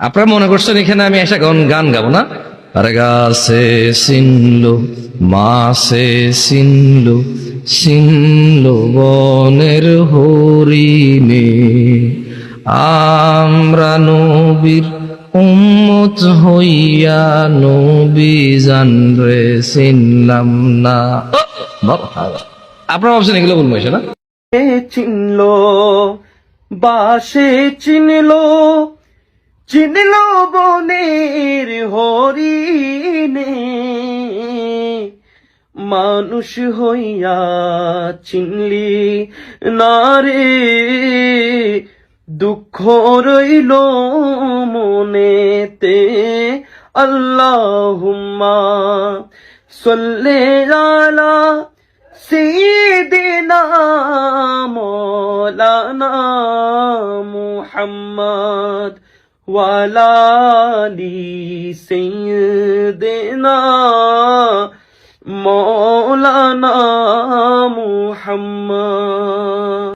আপনারা মনে করছেন এখানে আমি এসে গান গাবো না? আর গাছে চিনলো মাছে চিনলো চিনলো বনের হরিণে, আমরা নবীর উম্মত হইয়া নবী জানরে চিনলাম না। আপনারা ভাবছেন এগুলো বলবো এসে না? চিনলো বাসে চিনলো চিনলো বনের হরিণে, মানুষ হইয়া চিনলি না রে, দুঃখ রইল মনেতে। আল্লাহুম্মা সাল্লি আলা সাইয়্যিদিনা মাওলানা মুহাম্মদ ওয়া আলা আলি সাইয়্যিদিনা মাওলানা মুহাম্মদ।